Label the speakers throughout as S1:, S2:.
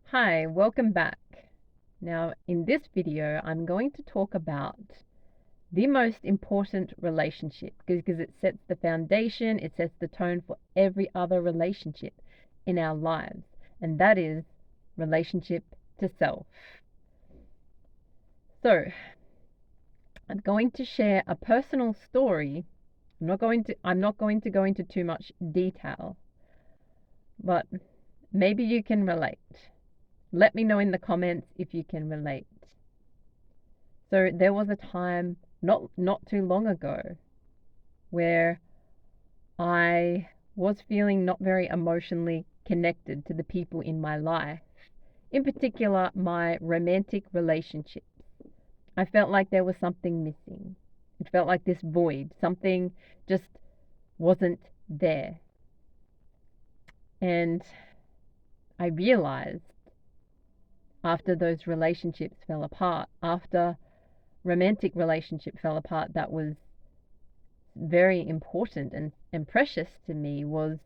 S1: Hi, welcome back. Now, in this video, I'm going to talk about the most important relationship because it sets the foundation, it sets the tone for every other relationship in our lives, and that is relationship to self. So, I'm going to share a personal story. I'm not going to go into too much detail, but maybe you can relate. Let me know in the comments if you can relate. So there was a time not too long ago where I was feeling not very emotionally connected to the people in my life, in particular my romantic relationships. I felt like there was something missing. It felt like this void, something just wasn't there. And I realized after those relationships fell apart, after romantic relationship fell apart, that was very important and precious to me, was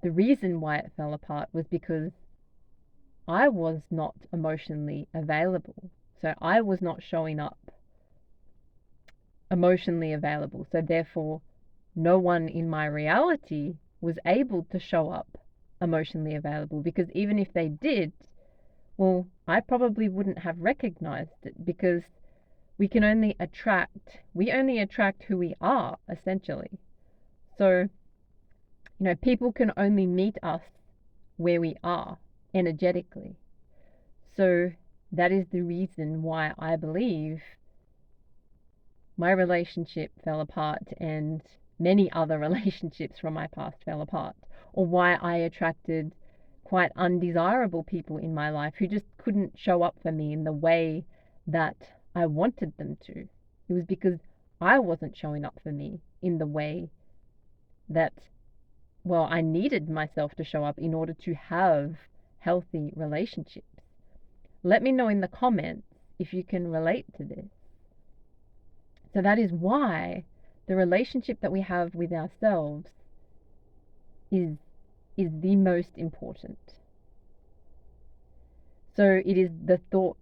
S1: the reason why it fell apart was because I was not emotionally available. So I was not showing up emotionally available. So therefore, no one in my reality was able to show up emotionally available, because even if they did, well, I probably wouldn't have recognized it, because we only attract who we are, essentially. So, people can only meet us where we are energetically. So that is the reason why I believe my relationship fell apart and many other relationships from my past fell apart, or why I attracted quite undesirable people in my life who just couldn't show up for me in the way that I wanted them to. It was because I wasn't showing up for me in the way that, well, I needed myself to show up in order to have healthy relationships. Let me know in the comments if you can relate to this. So that is why the relationship that we have with ourselves is the most important. So it is the thoughts,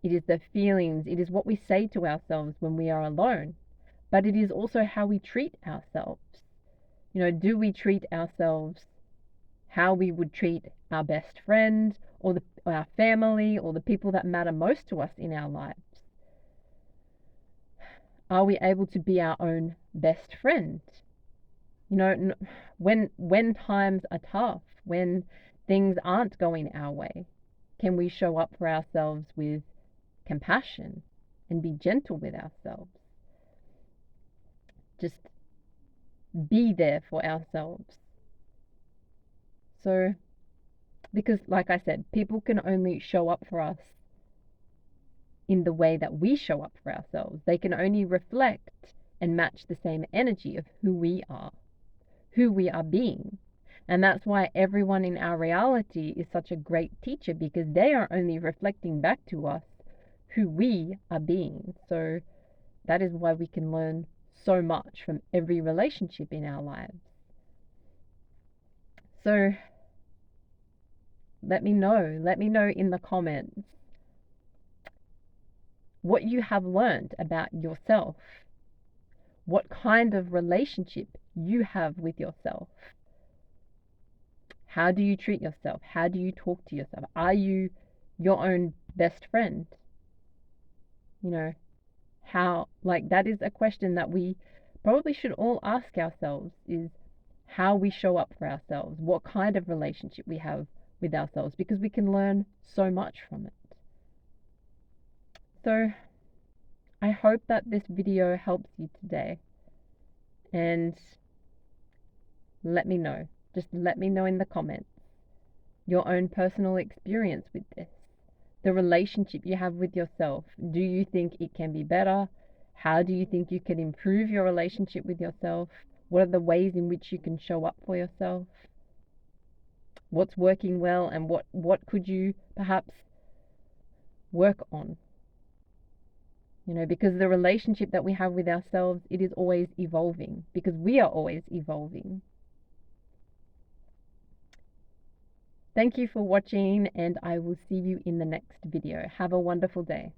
S1: it is the feelings, it is what we say to ourselves when we are alone, but it is also how we treat ourselves. Do we treat ourselves how we would treat our best friend or our family or the people that matter most to us in our lives? Are we able to be our own best friend? When times are tough, when things aren't going our way, can we show up for ourselves with compassion and be gentle with ourselves? Just be there for ourselves. So, because like I said, people can only show up for us in the way that we show up for ourselves. They can only reflect and match the same energy of who we are being. And that's why everyone in our reality is such a great teacher, because they are only reflecting back to us who we are being. So that is why we can learn so much from every relationship in our lives. So let me know in the comments what you have learned about yourself, what kind of relationship you have with yourself. How do you treat yourself? How do you talk to yourself? Are you your own best friend? That is a question that we probably should all ask ourselves, is how we show up for ourselves, what kind of relationship we have with ourselves, because we can learn so much from it. So I hope that this video helps you today, and let me know. Just let me know in the comments your own personal experience with this. The relationship you have with yourself. Do you think it can be better? How do you think you can improve your relationship with yourself? What are the ways in which you can show up for yourself? What's working well, and what could you perhaps work on? Because the relationship that we have with ourselves, it is always evolving, because we are always evolving. Thank you for watching, and I will see you in the next video. Have a wonderful day.